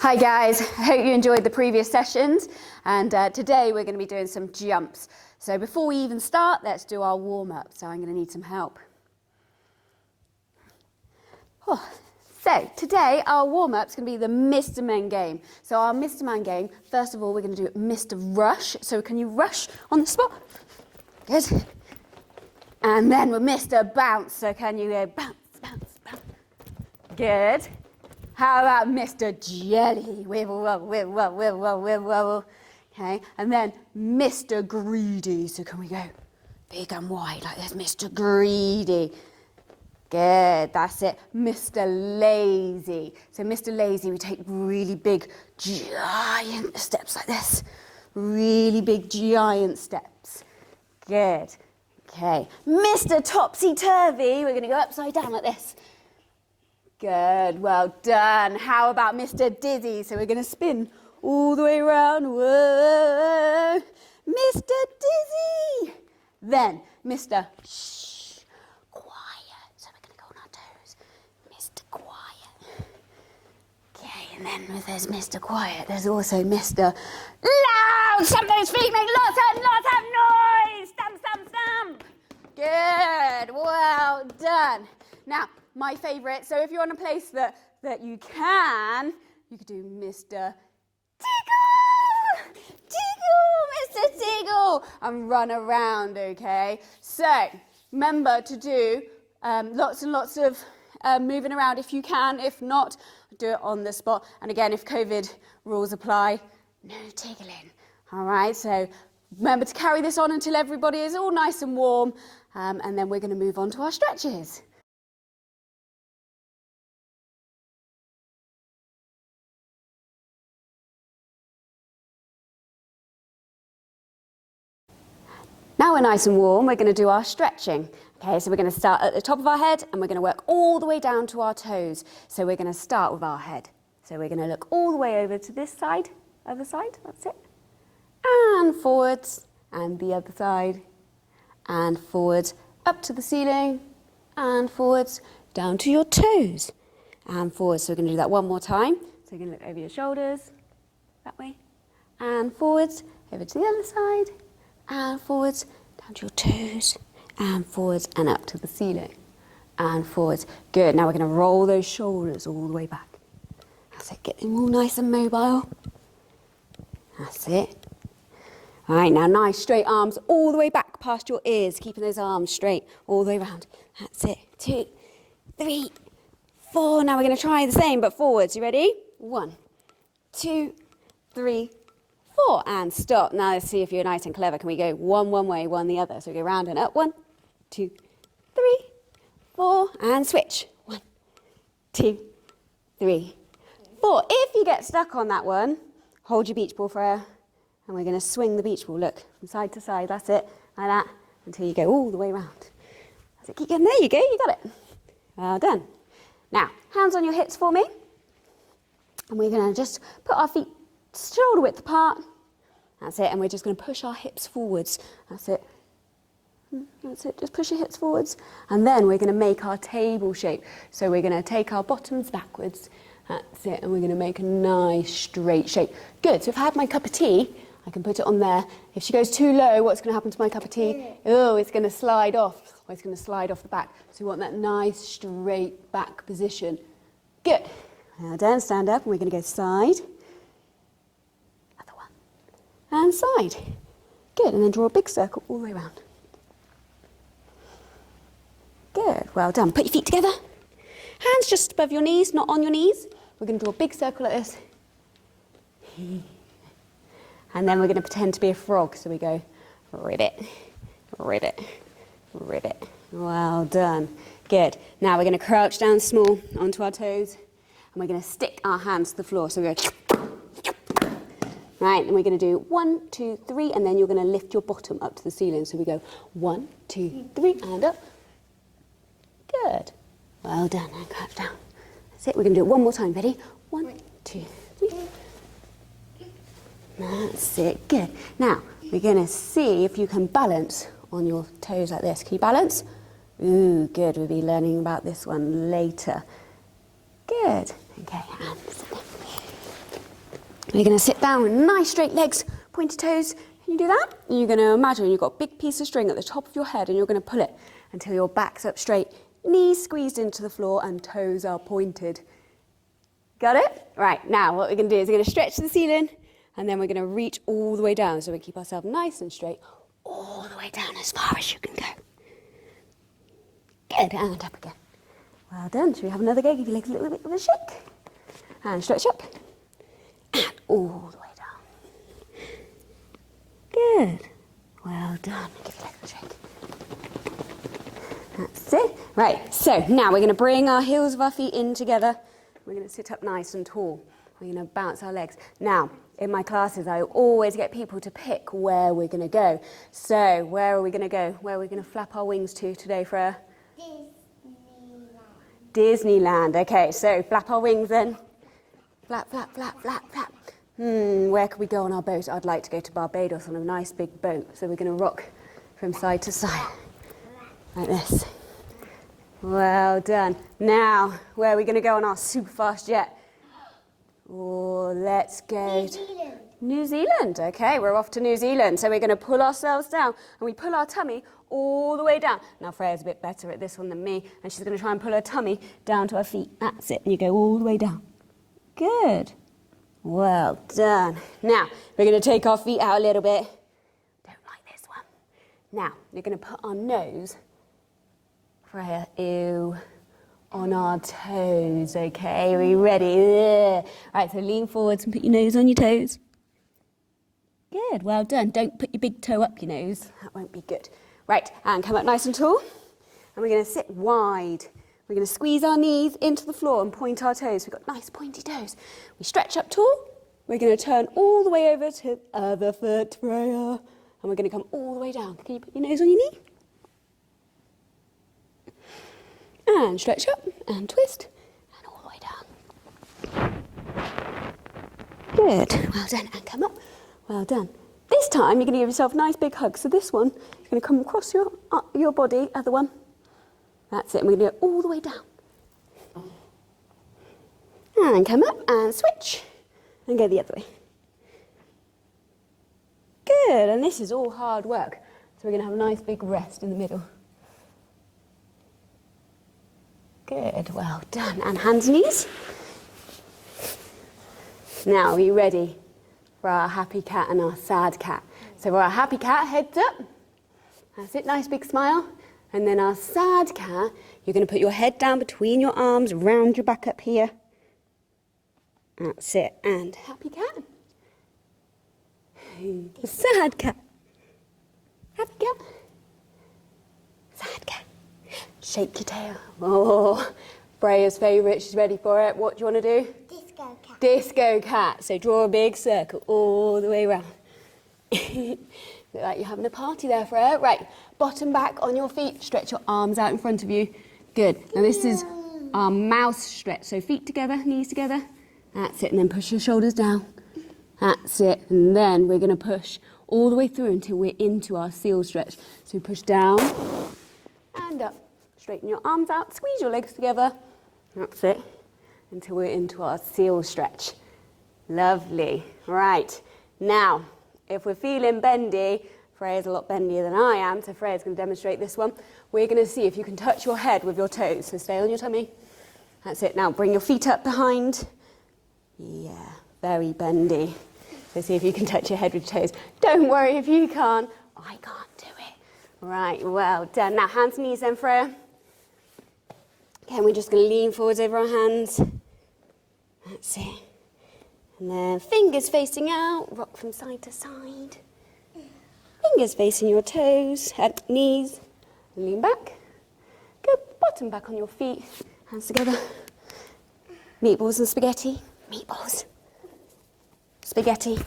Hi guys, I hope you enjoyed the previous sessions, and today we're going to be doing some jumps. So before we even start, let's do our warm-up. So I'm going to need some help. So today our warm-up is going to be the Mr. Men game. So our Mr. Man game, first of all, we're going to do Mr. Rush. So can you rush on the spot? Good. And then we're Mr. Bounce. So can you go bounce, bounce, bounce? Good. How about Mr. Jelly? Wibble, wobble, wibble, wobble, wibble, wobble, wibble, wobble. Okay, and then Mr. Greedy. So can we go big and wide like this? Mr. Greedy. Good, that's it. Mr. Lazy. So Mr. Lazy, we take really big, giant steps like this. Really big, giant steps. Good. Okay, Mr. Topsy-Turvy, we're going to go upside down like this. Good, well done. How about Mr. Dizzy? So we're going to spin all the way around. Whoa, Mr. Dizzy. Then Mr. Shh, quiet. So we're going to go on our toes. Mr. Quiet. Okay, and then with there's Mr. Quiet, there's also Mr. Loud. Stamp those feet, make lots of noise. Stamp, stamp, stamp. Good, well done. Now, my favourite, so if you're on a place that you could do Mr. Tiggle! Tiggle, Mr. Tiggle! And run around, okay? So, remember to do lots and lots of moving around if you can. If not, do it on the spot. And again, if COVID rules apply, no tiggling. All right, so remember to carry this on until everybody is all nice and warm. And then we're going to move on to our stretches. Now we're nice and warm, we're going to do our stretching. Okay, so we're going to start at the top of our head and we're going to work all the way down to our toes. So we're going to start with our head. So we're going to look all the way over to this side, other side, that's it. And forwards, and the other side. And forwards, up to the ceiling, and forwards, down to your toes. And forwards, so we're going to do that one more time. So you're going to look over your shoulders, that way. And forwards, over to the other side. And forwards, down to your toes, and forwards, and up to the ceiling, and forwards. Good, now we're going to roll those shoulders all the way back. That's it, get them all nice and mobile. That's it. All right, now nice straight arms all the way back past your ears, keeping those arms straight all the way around. That's it, 2, 3, 4. Now we're going to try the same, but forwards. You ready? 1, 2, 3, 4, and stop. Now let's see if you're nice and clever. Can we go one way, one the other? So we go round and up. 1, 2, 3, 4, and switch. 1, 2, 3, 4. If you get stuck on that one, hold your beach ball for and we're going to swing the beach ball. Look, from side to side. That's it, like that, until you go all the way round. That's it. Keep going. There you go. You got it. Well done. Now, hands on your hips for me. And we're going to just put our feet shoulder width apart. That's it, and we're just going to push our hips forwards. That's it. That's it, just push your hips forwards. And then we're going to make our table shape. So we're going to take our bottoms backwards. That's it, and we're going to make a nice straight shape. Good, so if I had my cup of tea, I can put it on there. If she goes too low, what's going to happen to my cup of tea? Oh, it's going to slide off. Or it's going to slide off the back. So we want that nice straight back position. Good. Now done, stand up, and we're going to go side. And side. Good, and then draw a big circle all the way around. Good, well done. Put your feet together. Hands just above your knees, not on your knees. We're going to draw a big circle like this. And then we're going to pretend to be a frog. So we go ribbit, ribbit, ribbit. Well done. Good. Now we're going to crouch down small onto our toes. And we're going to stick our hands to the floor. So we go. Right, and we're going to do 1, 2, 3, and then you're going to lift your bottom up to the ceiling. So we go 1, 2, 3, and up. Good. Well done, and crouch down. That's it, we're going to do it one more time. Ready? 1, 2, 3. That's it, good. Now, we're going to see if you can balance on your toes like this. Can you balance? Ooh, good, we'll be learning about this one later. Good. Okay, and sit down. We're going to sit down with nice straight legs, pointy toes. Can you do that? You're going to imagine you've got a big piece of string at the top of your head and you're going to pull it until your back's up straight, knees squeezed into the floor and toes are pointed. Got it? Right, now what we're going to do is we're going to stretch to the ceiling and then we're going to reach all the way down. So we keep ourselves nice and straight, all the way down as far as you can go. Good, and up again. Well done. Should we have another go? Give your legs a little bit of a shake. And stretch up. And all the way down. Good. Well done. Give your legs a shake. That's it. Right, so now we're going to bring our heels of our feet in together. We're going to sit up nice and tall. We're going to bounce our legs. Now, in my classes, I always get people to pick where we're going to go. So, where are we going to go? Where are we going to flap our wings to today, Freya? Disneyland. Okay, so flap our wings then. Flap, flap, flap, flap, flap. Where could we go on our boat? I'd like to go to Barbados on a nice big boat. So we're going to rock from side to side. Like this. Well done. Now, where are we going to go on our super fast jet? Oh, let's go New Zealand. New Zealand. Okay, we're off to New Zealand. So we're going to pull ourselves down and we pull our tummy all the way down. Now, Freya's a bit better at this one than me and she's going to try and pull her tummy down to her feet. That's it. And you go all the way down. Good. Well done. Now, we're going to take our feet out a little bit. Don't like this one. Now, we're going to put our nose, Freya, ew, on our toes, okay? Are we ready? Ugh. Right, so lean forwards and put your nose on your toes. Good, well done. Don't put your big toe up your nose. That won't be good. Right, and come up nice and tall. And we're going to sit wide. We're going to squeeze our knees into the floor and point our toes. We've got nice pointy toes. We stretch up tall. We're going to turn all the way over to the other foot, Freya. And we're going to come all the way down. Can you put your nose on your knee? And stretch up and twist and all the way down. Good, well done, and come up, well done. This time you're going to give yourself a nice big hug. So this one, you're going to come across your body, other one. That's it, and we're going to go all the way down. And come up and switch and go the other way. Good, and this is all hard work. So we're going to have a nice big rest in the middle. Good, well done. And hands and knees. Now, are you ready for our happy cat and our sad cat? So for our happy cat, heads up. That's it, nice big smile. And then our sad cat, you're going to put your head down between your arms, round your back up here. That's it. And happy cat. Sad cat. Happy cat. Sad cat. Shake your tail. Oh, Freya's favourite. She's ready for it. What do you want to do? Disco cat. Disco cat. So draw a big circle all the way around. Look like you're having a party there, Freya. Right, bottom back on your feet. Stretch your arms out in front of you. Good. Now this is our mouse stretch. So feet together, knees together. That's it. And then push your shoulders down. That's it. And then we're going to push all the way through until we're into our seal stretch. So push down and up. Straighten your arms out, squeeze your legs together. That's it, until we're into our seal stretch. Lovely. Right, now, if we're feeling bendy, Freya's a lot bendier than I am, so Freya's going to demonstrate this one. We're going to see if you can touch your head with your toes. So stay on your tummy. That's it. Now bring your feet up behind. Yeah, very bendy. So see if you can touch your head with your toes. Don't worry if you can't. I can't do it. Right, well done. Now hands and knees then, Freya. Okay, and we're just going to lean forwards over our hands. That's it. And then fingers facing out, rock from side to side. Fingers facing your toes, knees, and lean back. Good, bottom back on your feet, hands together. Meatballs and spaghetti, meatballs. Spaghetti,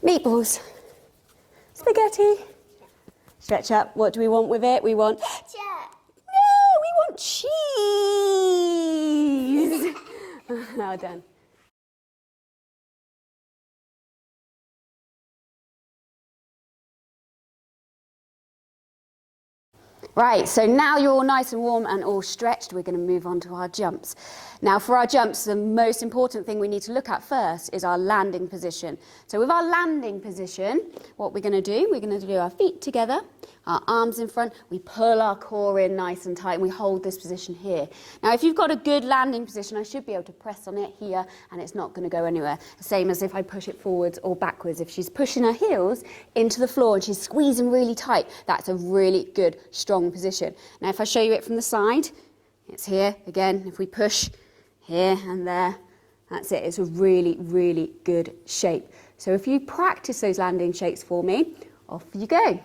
meatballs, spaghetti. Stretch up, what do we want with it? We want... No, we want cheese. Well done. Right, so now you're all nice and warm and all stretched, we're going to move on to our jumps. Now for our jumps, the most important thing we need to look at first is our landing position. So with our landing position, what we're going to do, we're going to do our feet together, our arms in front, we pull our core in nice and tight and we hold this position here. Now if you've got a good landing position, I should be able to press on it here and it's not going to go anywhere. Same as if I push it forwards or backwards. If she's pushing her heels into the floor and she's squeezing really tight, that's a really good, strong position. Now if I show you it from the side, it's here again. If we push here and there, that's it. It's a really, really good shape. So if you practice those landing shapes for me, off you go.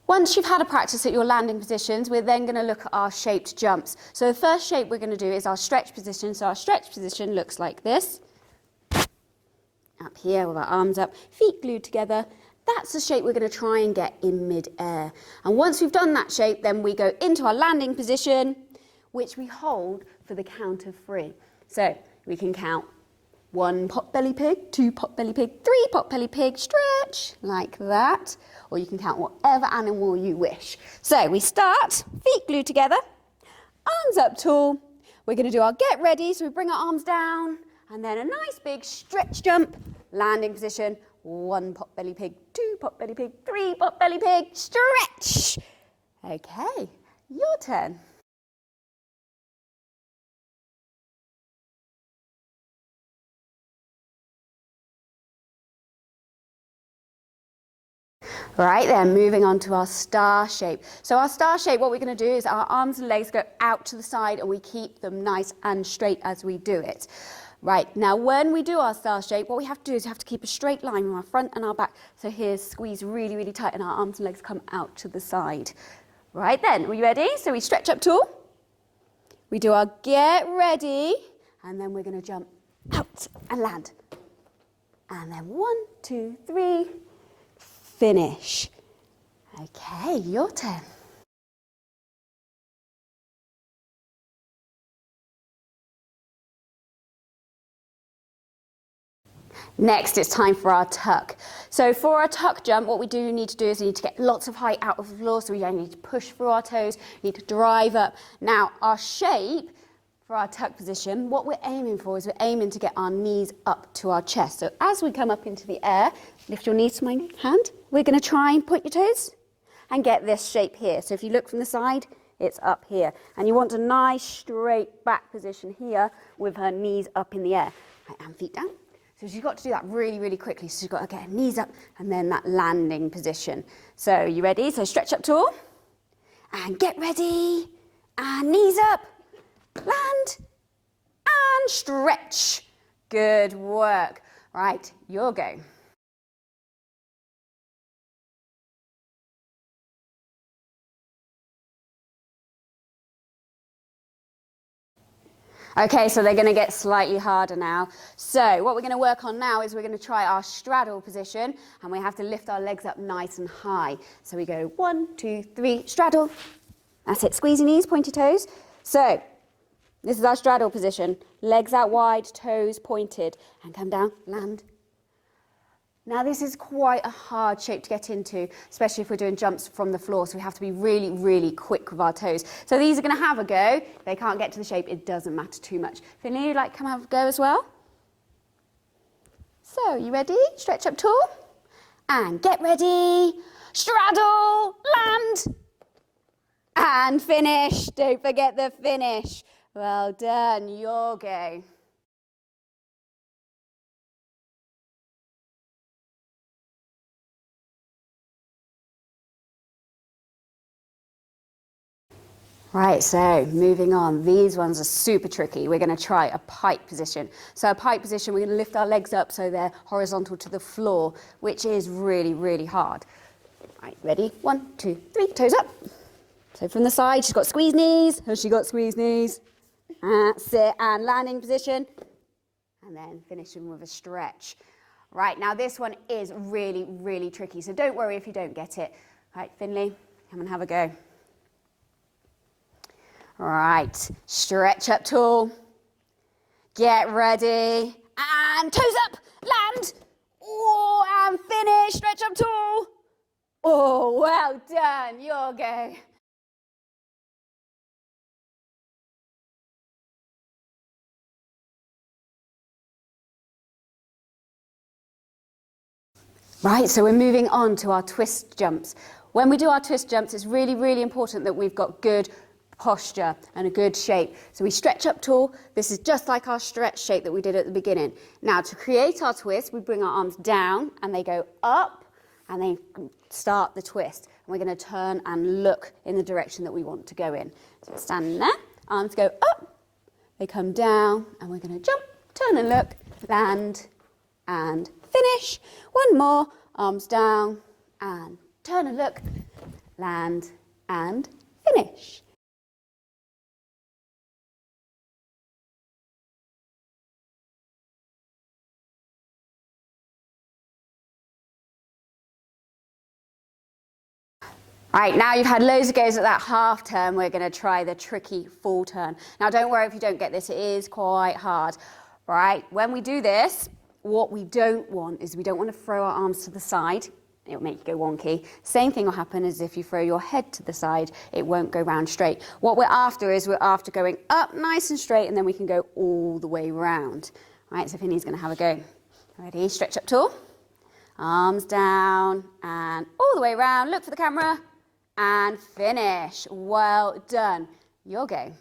Once you've had a practice at your landing positions, we're then going to look at our shaped jumps. So the first shape we're going to do is our stretch position. So our stretch position looks like this. Up here with our arms up, feet glued together. That's the shape we're going to try and get in mid-air. And once we've done that shape, then we go into our landing position, which we hold for the count of 3. So we can count 1 pot belly pig, 2 pot belly pig, 3 pot belly pig, stretch, like that. Or you can count whatever animal you wish. So we start, feet glued together, arms up tall. We're going to do our get ready, so we bring our arms down, and then a nice big stretch jump, landing position, 1 pot belly pig, 2 pot belly pig, 3 pot belly pig, stretch. Okay, your turn. Right then, moving on to our star shape. So our star shape, what we're going to do is our arms and legs go out to the side and we keep them nice and straight as we do it. Right, now when we do our star shape, what we have to do is we have to keep a straight line from our front and our back. So here, squeeze really, really tight and our arms and legs come out to the side. Right then, are you ready? So we stretch up tall. We do our get ready and then we're going to jump out and land. And then 1, 2, 3. Finish. Okay, your turn. Next, it's time for our tuck. So for our tuck jump, what we do need to do is we need to get lots of height out of the floor, so we don't need to push through our toes, we need to drive up. Now, our shape for our tuck position, what we're aiming for is we're aiming to get our knees up to our chest. So as we come up into the air, lift your knees to my hand. We're going to try and point your toes and get this shape here. So if you look from the side, it's up here. And you want a nice straight back position here with her knees up in the air. Right, and feet down. So you've got to do that really, really quickly. So you've got to get her knees up and then that landing position. So you ready? So stretch up tall and get ready and knees up, land and stretch. Good work. Right, your go. Okay, so they're going to get slightly harder now. So what we're going to work on now is we're going to try our straddle position and we have to lift our legs up nice and high. So we go 1, 2, 3, straddle. That's it, squeeze your knees, point your toes. So this is our straddle position. Legs out wide, toes pointed and come down, land. Now this is quite a hard shape to get into, especially if we're doing jumps from the floor, so we have to be really, really quick with our toes. So these are going to have a go. If they can't get to the shape, it doesn't matter too much. Finley, you'd like to come have a go as well? So, you ready? Stretch up tall. And get ready. Straddle, land. And finish. Don't forget the finish. Well done, your go. Right, so moving on. These ones are super tricky. We're going to try a pike position. So a pike position, we're going to lift our legs up so they're horizontal to the floor, which is really, really hard. Right, ready? 1, 2, 3, toes up. So from the side, she's got squeeze knees. Has she got squeeze knees? That's it, and landing position. And then finishing with a stretch. Right, now this one is really, really tricky, so don't worry if you don't get it. Right, Finley, come and have a go. Right, stretch up tall. Get ready. And toes up, land. Oh, and finish, stretch up tall. Oh, well done, your go. Right, so we're moving on to our twist jumps. When we do our twist jumps, it's really, really important that we've got good posture and a good shape. So we stretch up tall. This is just like our stretch shape that we did at the beginning. Now, to create our twist, we bring our arms down and they go up and they start the twist. And we're going to turn and look in the direction that we want to go in. So we're standing there, arms go up, they come down, and we're going to jump, turn and look, land, and finish. One more, arms down and turn and look, land and finish. Right, now you've had loads of goes at that half turn, we're going to try the tricky full turn. Now don't worry if you don't get this, it is quite hard. Right, when we do this, what we don't want is we don't want to throw our arms to the side. It'll make you go wonky. Same thing will happen as if you throw your head to the side, it won't go round straight. What we're after is we're after going up nice and straight and then we can go all the way round. Right, so Finny's going to have a go. Ready, stretch up tall, arms down and all the way round, look for the camera. And finish. Well done. Your go.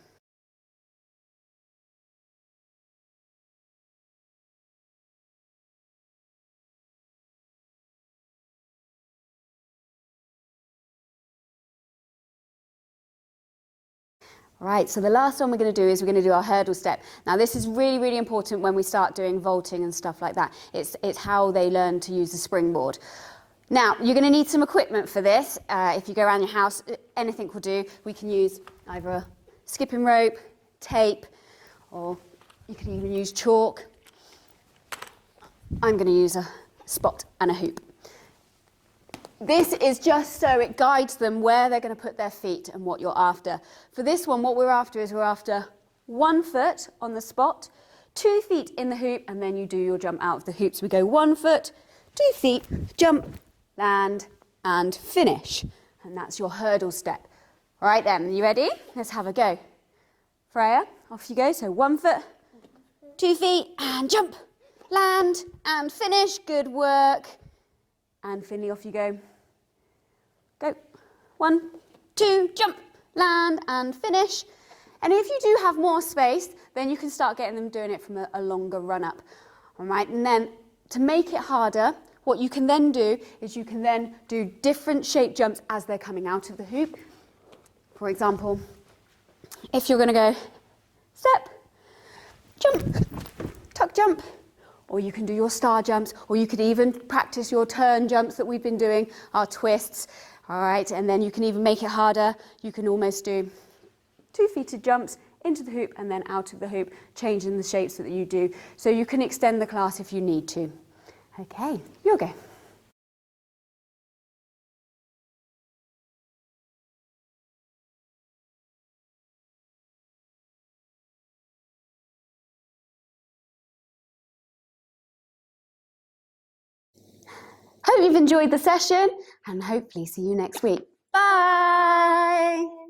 Right, so the last one we're going to do is we're going to do our hurdle step. Now this is really, really important when we start doing vaulting and stuff like that. It's how they learn to use the springboard. Now, you're going to need some equipment for this. If you go around your house, anything will do. We can use either a skipping rope, tape, or you can even use chalk. I'm going to use a spot and a hoop. This is just so it guides them where they're going to put their feet and what you're after. For this one, what we're after is we're after 1 foot on the spot, 2 feet in the hoop, and then you do your jump out of the hoop. So we go 1 foot, 2 feet, jump, land, and finish. And that's your hurdle step. All right then, you ready? Let's have a go. Freya, off you go. So 1 foot, 2 feet, and jump, land, and finish. Good work. And Finley, off you go. Go. 1, 2, jump, land, and finish. And if you do have more space, then you can start getting them doing it from a longer run up. All right, and then to make it harder, what you can then do is you can then do different shape jumps as they're coming out of the hoop. For example, if you're going to go step, jump, tuck jump, or you can do your star jumps, or you could even practice your turn jumps that we've been doing, our twists. All right, and then you can even make it harder. You can almost do 2-feeted jumps into the hoop and then out of the hoop, changing the shapes that you do. So you can extend the class if you need to. Okay, your go. Hope you've enjoyed the session and hopefully see you next week. Bye!